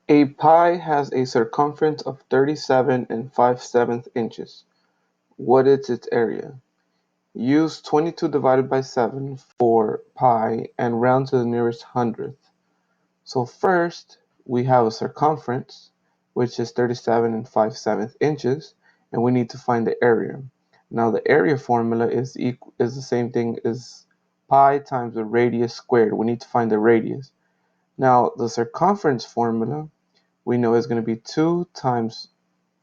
A pie has a circumference of 37 and 5/7 inches. What is its area? Use 22 divided by 7 for pi and round to the nearest hundredth. So first, we have a circumference, which is 37 and 5/7 inches, and we need to find the area. Now the area formula is the same thing as pi times the radius squared. We need to find the radius. Now the circumference formula we know is going to be 2 times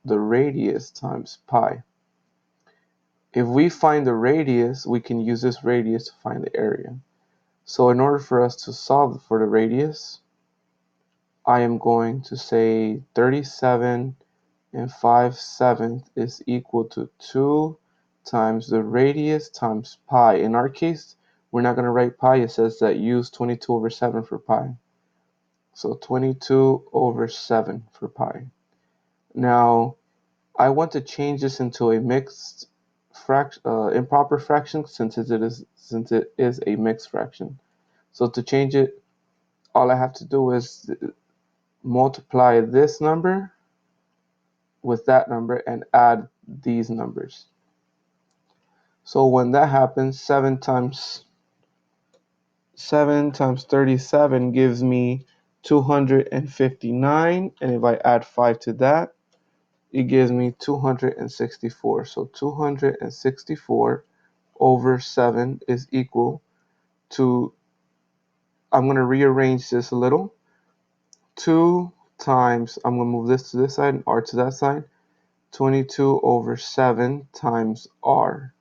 the radius times pi. If we find the radius, we can use this radius to find the area. So in order for us to solve for the radius, I am going to say 37 and 5/7 is equal to 2 times the radius times pi. In our case, we're not going to write pi. It says that use 22 over 7 for pi. So 22 over 7 for pi. Now, I want to change this into a mixed improper fraction since it is a mixed fraction. So to change it, all I have to do is multiply this number with that number and add these numbers. So when that happens, 7 times 37 gives me 259, and if I add 5 to that, it gives me 264. So 264 over 7 is equal to, I'm going to rearrange this a little, 2 times, I'm going to move this to this side and r to that side, 22 over 7 times r.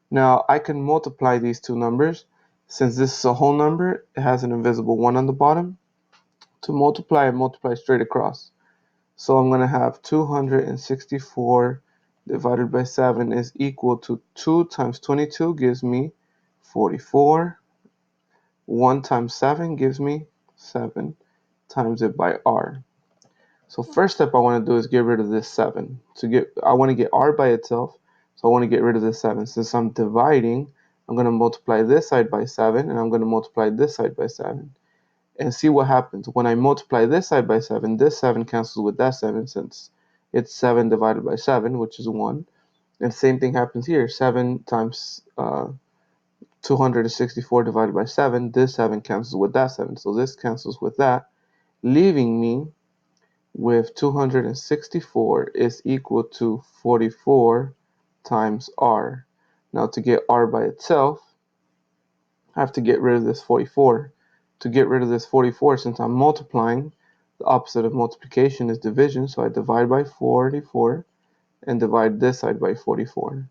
Now I can multiply these two numbers. Since this is a whole number, it has an invisible 1 on the bottom. To multiply, I multiply straight across. So I'm going to have 264 divided by 7 is equal to 2 times 22 gives me 44. 1 times 7 gives me 7 times it by r. So first step I want to do is get rid of this 7. I want to get r by itself, so I want to get rid of this 7. Since I'm dividing, I'm going to multiply this side by 7, and I'm going to multiply this side by 7. And see what happens. When I multiply this side by 7, this 7 cancels with that 7 since it's 7 divided by 7, which is 1. And same thing happens here. 7 times 264 divided by 7, this 7 cancels with that 7. So this cancels with that, leaving me with 264 is equal to 44 times r. Now to get r by itself, I have to get rid of this 44. To get rid of this 44, since I'm multiplying, the opposite of multiplication is division, so I divide by 44 and divide this side by 44.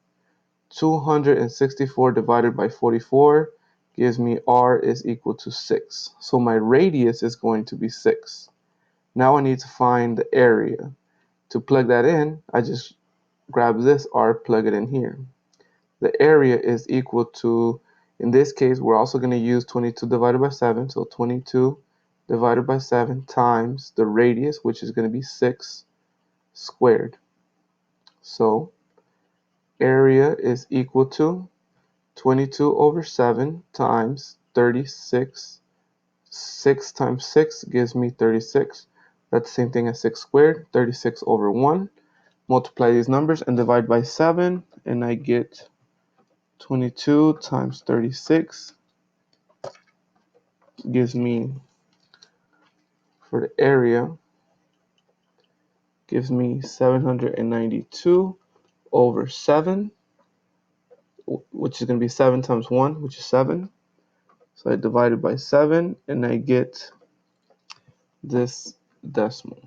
264 divided by 44 gives me r is equal to 6. So my radius is going to be 6. Now I need to find the area. To plug that in, I just grab this r, plug it in here. The area is equal to, in this case, we're also going to use 22 divided by 7. So 22 divided by 7 times the radius, which is going to be 6 squared. So area is equal to 22 over 7 times 36. 6 times 6 gives me 36. That's the same thing as 6 squared, 36 over 1. Multiply these numbers and divide by 7, and I get 22 times 36 gives me, for the area, gives me 792 over 7, which is going to be 7 times 1, which is 7. So I divide it by 7, and I get this decimal.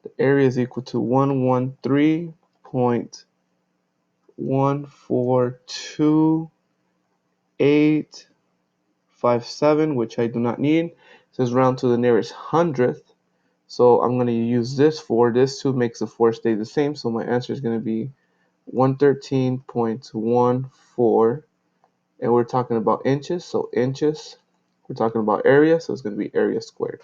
The area is equal to 113.142.857, which I do not need. It says round to the nearest hundredth. So I'm going to use this 4. This 2 makes the 4 stay the same. So my answer is going to be 113.14. And we're talking about inches. So inches. We're talking about area. So it's going to be area squared.